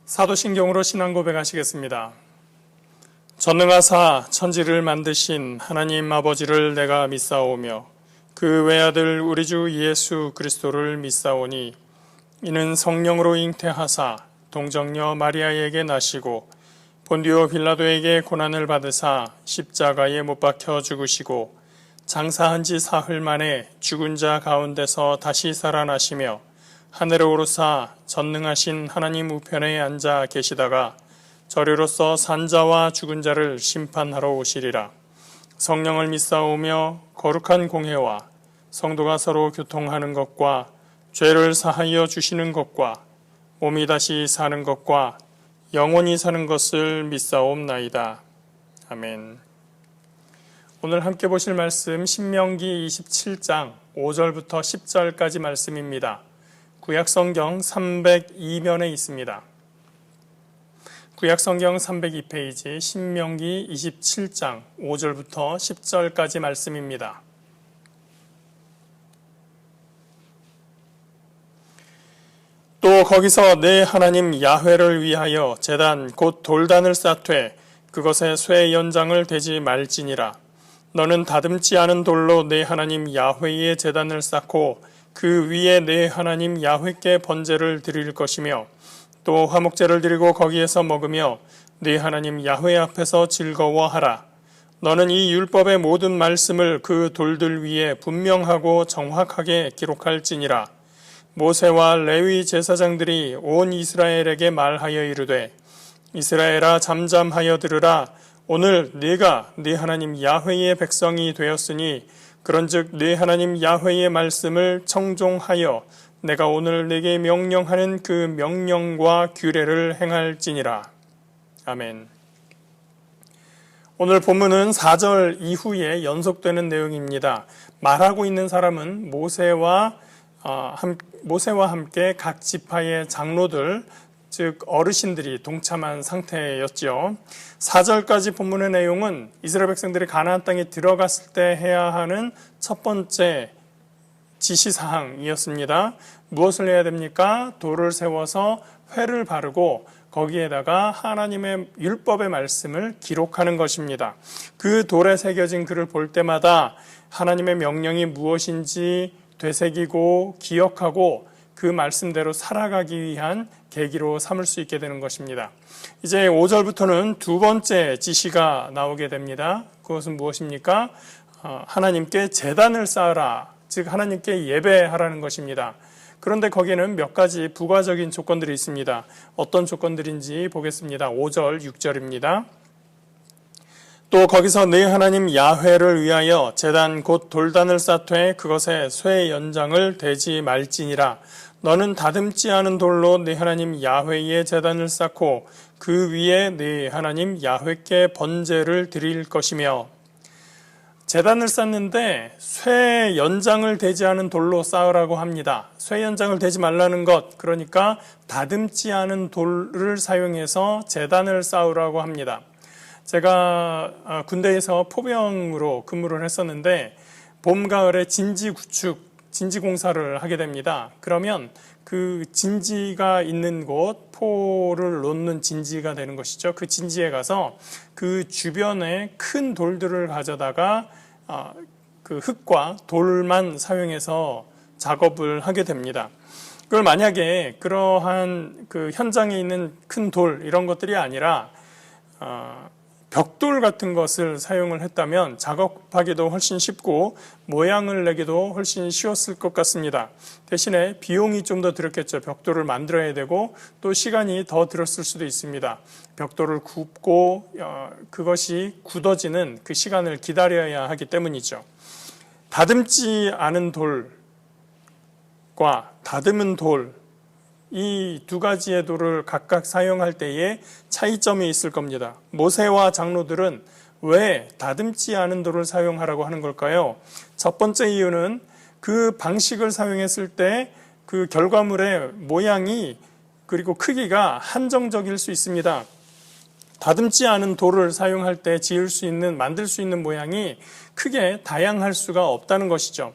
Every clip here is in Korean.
사도신경으로 신앙 고백하시겠습니다. 전능하사 천지를 만드신 하나님 아버지를 내가 믿사오며 그 외아들 우리 주 예수 그리스도를 믿사오니 이는 성령으로 잉태하사 동정녀 마리아에게 나시고 본디오 빌라도에게 고난을 받으사 십자가에 못 박혀 죽으시고 장사한 지 사흘 만에 죽은 자 가운데서 다시 살아나시며 하늘에 오르사 전능하신 하나님 우편에 앉아 계시다가 저리로서 산자와 죽은 자를 심판하러 오시리라. 성령을 믿사오며 거룩한 공회와 성도가 서로 교통하는 것과 죄를 사하여 주시는 것과 몸이 다시 사는 것과 영원히 사는 것을 믿사옵나이다. 아멘. 오늘 함께 보실 말씀 신명기 27장 5절부터 10절까지 말씀입니다. 구약성경 302면에 있습니다. 구약성경 302페이지 신명기 27장 5절부터 10절까지 말씀입니다. 또 거기서 내 하나님 야훼를 위하여 제단 곧 돌단을 쌓되 그것에 쇠 연장을 대지 말지니라. 너는 다듬지 않은 돌로 내 하나님 야훼의 제단을 쌓고 그 위에 내 하나님 야훼께 번제를 드릴 것이며 또 화목제를 드리고 거기에서 먹으며 네 하나님 야훼 앞에서 즐거워하라. 너는 이 율법의 모든 말씀을 그 돌들 위에 분명하고 정확하게 기록할지니라. 모세와 레위 제사장들이 온 이스라엘에게 말하여 이르되 이스라엘아 잠잠하여 들으라. 오늘 네가 네 하나님 야훼의 백성이 되었으니 그런즉 네 하나님 야훼의 말씀을 청종하여 내가 오늘 네게 명령하는 그 명령과 규례를 행할지니라. 아멘. 오늘 본문은 4절 이후에 연속되는 내용입니다. 말하고 있는 사람은 모세와 함께 각 지파의 장로들, 즉 어르신들이 동참한 상태였죠. 4절까지 본문의 내용은 이스라엘 백성들이 가나안 땅에 들어갔을 때 해야 하는 첫 번째 지시사항이었습니다. 무엇을 해야 됩니까? 돌을 세워서 회를 바르고 거기에다가 하나님의 율법의 말씀을 기록하는 것입니다. 그 돌에 새겨진 글을 볼 때마다 하나님의 명령이 무엇인지 되새기고 기억하고 그 말씀대로 살아가기 위한 계기로 삼을 수 있게 되는 것입니다. 이제 5절부터는 두 번째 지시가 나오게 됩니다. 그것은 무엇입니까? 하나님께 제단을 쌓으라, 즉 하나님께 예배하라는 것입니다. 그런데 거기에는 몇 가지 부가적인 조건들이 있습니다. 어떤 조건들인지 보겠습니다. 5절, 6절입니다. 또 거기서 네 하나님 야훼를 위하여 제단 곧 돌단을 쌓되 그것에 쇠 연장을 대지 말지니라. 너는 다듬지 않은 돌로 네 하나님 야훼의 제단을 쌓고 그 위에 네 하나님 야훼께 번제를 드릴 것이며. 제단을 쌓는데 쇠 연장을 대지 않은 돌로 쌓으라고 합니다. 쇠 연장을 대지 말라는 것, 그러니까 다듬지 않은 돌을 사용해서 제단을 쌓으라고 합니다. 제가 군대에서 포병으로 근무를 했었는데 봄, 가을에 진지 구축, 진지 공사를 하게 됩니다. 그러면 그 진지가 있는 곳, 포를 놓는 진지가 되는 것이죠. 그 진지에 가서 그 주변에 큰 돌들을 가져다가 그 흙과 돌만 사용해서 작업을 하게 됩니다. 그걸 만약에 그러한 그 현장에 있는 큰 돌 이런 것들이 아니라 벽돌 같은 것을 사용을 했다면 작업하기도 훨씬 쉽고 모양을 내기도 훨씬 쉬웠을 것 같습니다. 대신에 비용이 좀 더 들었겠죠. 벽돌을 만들어야 되고 또 시간이 더 들었을 수도 있습니다. 벽돌을 굽고 그것이 굳어지는 그 시간을 기다려야 하기 때문이죠. 다듬지 않은 돌과 다듬은 돌, 이 두 가지의 돌을 각각 사용할 때에 차이점이 있을 겁니다. 모세와 장로들은 왜 다듬지 않은 돌을 사용하라고 하는 걸까요? 첫 번째 이유는 그 방식을 사용했을 때 그 결과물의 모양이 그리고 크기가 한정적일 수 있습니다. 다듬지 않은 돌을 사용할 때 만들 수 있는 모양이 크게 다양할 수가 없다는 것이죠.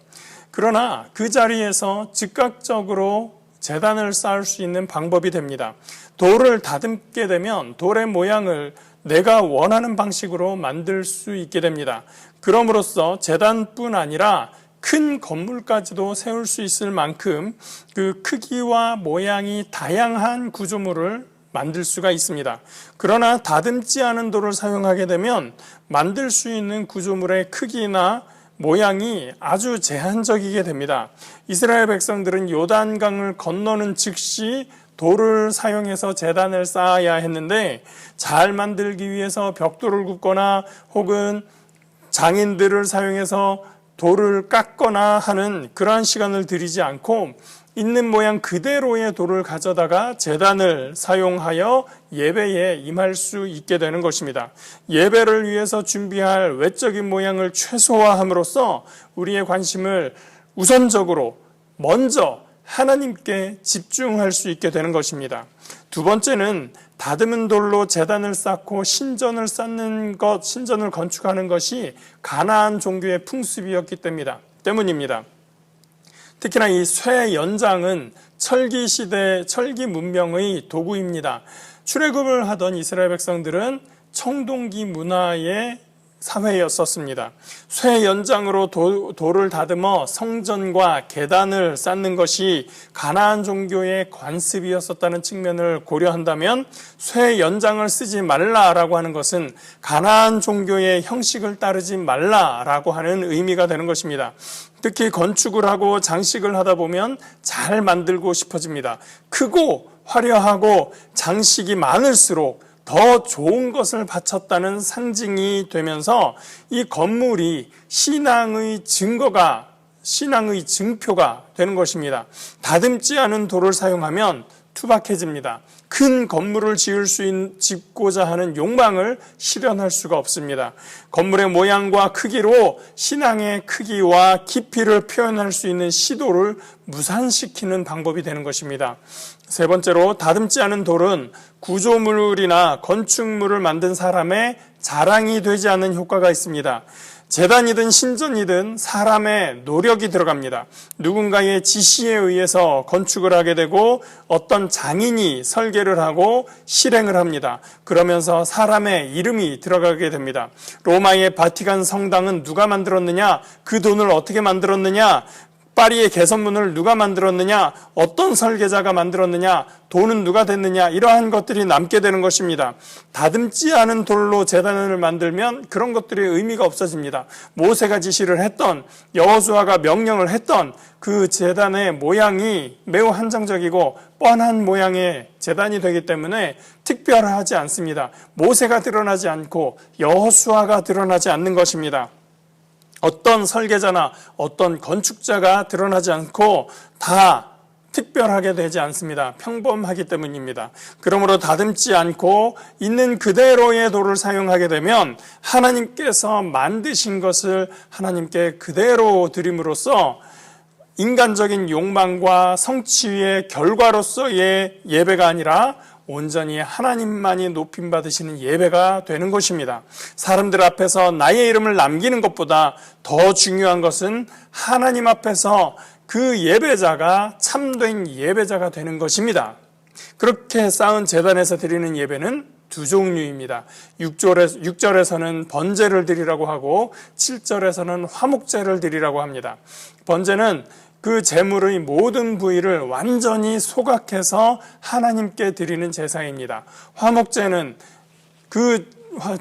그러나 그 자리에서 즉각적으로 제단을 쌓을 수 있는 방법이 됩니다. 돌을 다듬게 되면 돌의 모양을 내가 원하는 방식으로 만들 수 있게 됩니다. 그럼으로써 제단뿐 아니라 큰 건물까지도 세울 수 있을 만큼 그 크기와 모양이 다양한 구조물을 만들 수가 있습니다. 그러나 다듬지 않은 돌을 사용하게 되면 만들 수 있는 구조물의 크기나 모양이 아주 제한적이게 됩니다. 이스라엘 백성들은 요단강을 건너는 즉시 돌을 사용해서 제단을 쌓아야 했는데 잘 만들기 위해서 벽돌을 굽거나 혹은 장인들을 사용해서 돌을 깎거나 하는 그러한 시간을 들이지 않고 있는 모양 그대로의 돌을 가져다가 제단을 사용하여 예배에 임할 수 있게 되는 것입니다. 예배를 위해서 준비할 외적인 모양을 최소화함으로써 우리의 관심을 우선적으로 먼저 하나님께 집중할 수 있게 되는 것입니다. 두 번째는 다듬은 돌로 제단을 쌓고 신전을 쌓는 것, 신전을 건축하는 것이 가나안 종교의 풍습이었기 때문입니다. 특히나 이 쇠 연장은 철기 시대, 철기 문명의 도구입니다. 출애굽을 하던 이스라엘 백성들은 청동기 문화의 사회였었습니다. 쇠 연장으로 돌을 다듬어 성전과 계단을 쌓는 것이 가나안 종교의 관습이었었다는 측면을 고려한다면 쇠 연장을 쓰지 말라라고 하는 것은 가나안 종교의 형식을 따르지 말라라고 하는 의미가 되는 것입니다. 특히 건축을 하고 장식을 하다 보면 잘 만들고 싶어집니다. 크고 화려하고 장식이 많을수록 더 좋은 것을 바쳤다는 상징이 되면서 이 건물이 신앙의 증표가 되는 것입니다. 다듬지 않은 돌을 사용하면 투박해집니다. 큰 건물을 짓고자 하는 욕망을 실현할 수가 없습니다. 건물의 모양과 크기로 신앙의 크기와 깊이를 표현할 수 있는 시도를 무산시키는 방법이 되는 것입니다. 세 번째로 다듬지 않은 돌은 구조물이나 건축물을 만든 사람의 자랑이 되지 않는 효과가 있습니다. 제단이든 신전이든 사람의 노력이 들어갑니다. 누군가의 지시에 의해서 건축을 하게 되고 어떤 장인이 설계를 하고 실행을 합니다. 그러면서 사람의 이름이 들어가게 됩니다. 로마의 바티칸 성당은 누가 만들었느냐? 그 돈을 어떻게 만들었느냐? 파리의 개선문을 누가 만들었느냐? 어떤 설계자가 만들었느냐? 돈은 누가 됐느냐? 이러한 것들이 남게 되는 것입니다. 다듬지 않은 돌로 제단을 만들면 그런 것들의 의미가 없어집니다. 모세가 지시를 했던, 여호수아가 명령을 했던 그 제단의 모양이 매우 한정적이고 뻔한 모양의 제단이 되기 때문에 특별하지 않습니다. 모세가 드러나지 않고 여호수아가 드러나지 않는 것입니다. 어떤 설계자나 어떤 건축자가 드러나지 않고 다 특별하게 되지 않습니다. 평범하기 때문입니다. 그러므로 다듬지 않고 있는 그대로의 돌을 사용하게 되면 하나님께서 만드신 것을 하나님께 그대로 드림으로써 인간적인 욕망과 성취의 결과로서의 예배가 아니라 온전히 하나님만이 높임받으시는 예배가 되는 것입니다. 사람들 앞에서 나의 이름을 남기는 것보다 더 중요한 것은 하나님 앞에서 그 예배자가 참된 예배자가 되는 것입니다. 그렇게 쌓은 제단에서 드리는 예배는 두 종류입니다. 6절에서는 번제를 드리라고 하고 7절에서는 화목제를 드리라고 합니다. 번제는 그 제물의 모든 부위를 완전히 소각해서 하나님께 드리는 제사입니다. 화목제는 그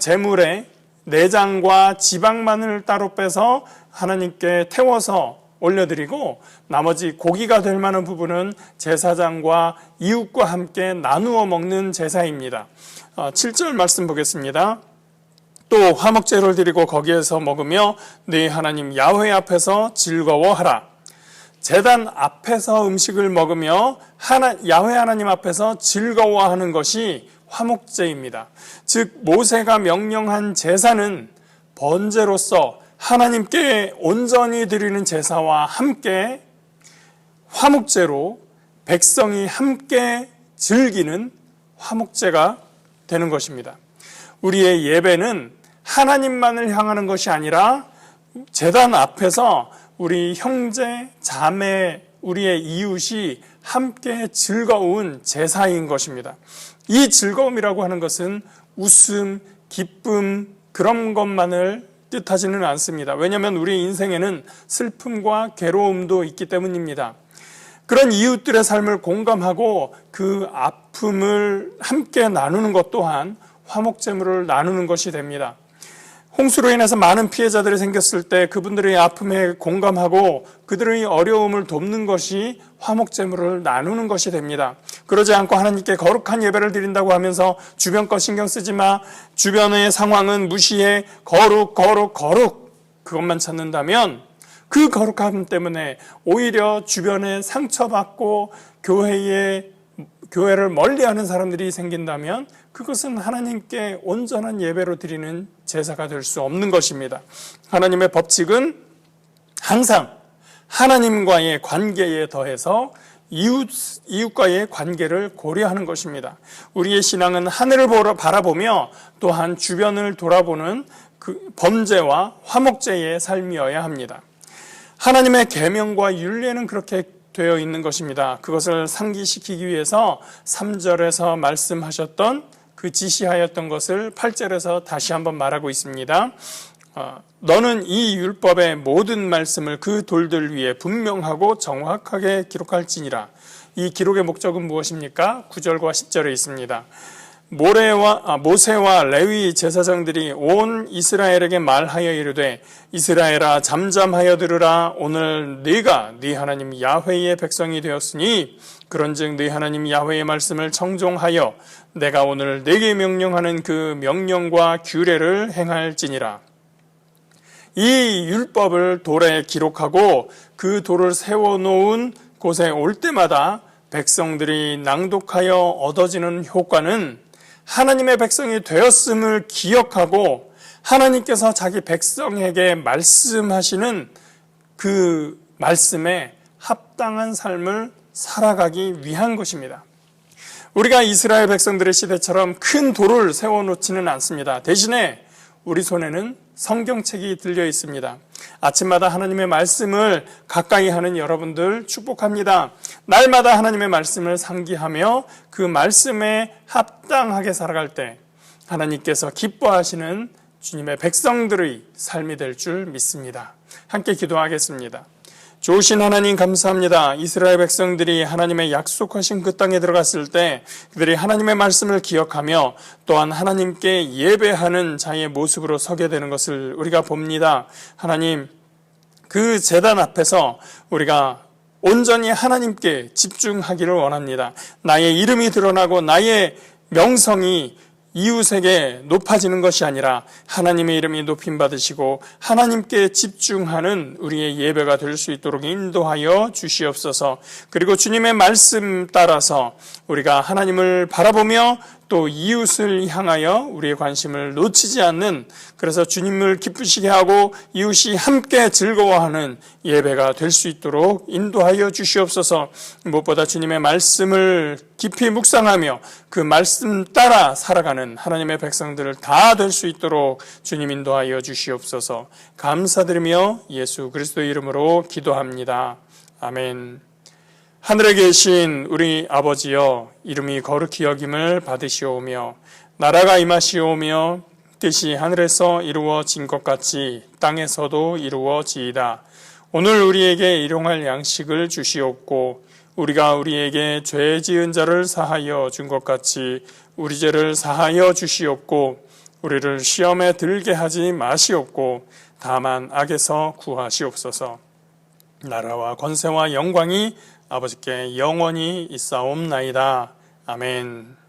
제물의 내장과 지방만을 따로 빼서 하나님께 태워서 올려드리고 나머지 고기가 될 만한 부분은 제사장과 이웃과 함께 나누어 먹는 제사입니다. 7절 말씀 보겠습니다. 또 화목제를 드리고 거기에서 먹으며 네 하나님 야훼 앞에서 즐거워하라. 제단 앞에서 음식을 먹으며 야훼 하나님 앞에서 즐거워하는 것이 화목제입니다. 즉 모세가 명령한 제사는 번제로서 하나님께 온전히 드리는 제사와 함께 화목제로 백성이 함께 즐기는 화목제가 되는 것입니다. 우리의 예배는 하나님만을 향하는 것이 아니라 제단 앞에서 우리 형제, 자매, 우리의 이웃이 함께 즐거운 제사인 것입니다. 이 즐거움이라고 하는 것은 웃음, 기쁨 그런 것만을 뜻하지는 않습니다. 왜냐하면 우리 인생에는 슬픔과 괴로움도 있기 때문입니다. 그런 이웃들의 삶을 공감하고 그 아픔을 함께 나누는 것 또한 화목제물을 나누는 것이 됩니다. 홍수로 인해서 많은 피해자들이 생겼을 때 그분들의 아픔에 공감하고 그들의 어려움을 돕는 것이 화목제물을 나누는 것이 됩니다. 그러지 않고 하나님께 거룩한 예배를 드린다고 하면서 주변 것 신경 쓰지 마, 주변의 상황은 무시해, 거룩 그것만 찾는다면 그 거룩함 때문에 오히려 주변에 상처받고 교회를 멀리하는 사람들이 생긴다면 그것은 하나님께 온전한 예배로 드리는 제사가 될 수 없는 것입니다. 하나님의 법칙은 항상 하나님과의 관계에 더해서 이웃과의 관계를 고려하는 것입니다. 우리의 신앙은 하늘을 바라보며 또한 주변을 돌아보는 그 범죄와 화목제의 삶이어야 합니다. 하나님의 계명과 율례는 그렇게 되어 있는 것입니다. 그것을 상기시키기 위해서 3절에서 말씀하셨던 그 지시하였던 것을 8절에서 다시 한번 말하고 있습니다. 너는 이 율법의 모든 말씀을 그 돌들 위에 분명하고 정확하게 기록할지니라. 이 기록의 목적은 무엇입니까? 9절과 10절에 있습니다. 모세와 레위 제사장들이 온 이스라엘에게 말하여 이르되 이스라엘아 잠잠하여 들으라. 오늘 네가 네 하나님 야훼의 백성이 되었으니 그런즉 네 하나님 야훼의 말씀을 청종하여 내가 오늘 네게 명령하는 그 명령과 규례를 행할지니라. 이 율법을 돌에 기록하고 그 돌을 세워놓은 곳에 올 때마다 백성들이 낭독하여 얻어지는 효과는 하나님의 백성이 되었음을 기억하고 하나님께서 자기 백성에게 말씀하시는 그 말씀에 합당한 삶을 살아가기 위한 것입니다. 우리가 이스라엘 백성들의 시대처럼 큰 돌을 세워놓지는 않습니다. 대신에 우리 손에는 성경책이 들려 있습니다. 아침마다 하나님의 말씀을 가까이 하는 여러분들 축복합니다. 날마다 하나님의 말씀을 상기하며 그 말씀에 합당하게 살아갈 때 하나님께서 기뻐하시는 주님의 백성들의 삶이 될 줄 믿습니다. 함께 기도하겠습니다. 좋으신 하나님 감사합니다. 이스라엘 백성들이 하나님의 약속하신 그 땅에 들어갔을 때 그들이 하나님의 말씀을 기억하며 또한 하나님께 예배하는 자의 모습으로 서게 되는 것을 우리가 봅니다. 하나님, 그 제단 앞에서 우리가 온전히 하나님께 집중하기를 원합니다. 나의 이름이 드러나고 나의 명성이 이웃에게 높아지는 것이 아니라 하나님의 이름이 높임 받으시고 하나님께 집중하는 우리의 예배가 될 수 있도록 인도하여 주시옵소서. 그리고 주님의 말씀 따라서 우리가 하나님을 바라보며 또 이웃을 향하여 우리의 관심을 놓치지 않는, 그래서 주님을 기쁘시게 하고 이웃이 함께 즐거워하는 예배가 될 수 있도록 인도하여 주시옵소서. 무엇보다 주님의 말씀을 깊이 묵상하며 그 말씀 따라 살아가는 하나님의 백성들을 다 될 수 있도록 주님 인도하여 주시옵소서. 감사드리며 예수 그리스도의 이름으로 기도합니다. 아멘. 하늘에 계신 우리 아버지여, 이름이 거룩히 여김을 받으시오며 나라가 임하시오며 뜻이 하늘에서 이루어진 것 같이 땅에서도 이루어지이다. 오늘 우리에게 일용할 양식을 주시옵고 우리가 우리에게 죄 지은 자를 사하여 준 것 같이 우리 죄를 사하여 주시옵고 우리를 시험에 들게 하지 마시옵고 다만 악에서 구하시옵소서. 나라와 권세와 영광이 아버지께 영원히 있사옵나이다. 아멘.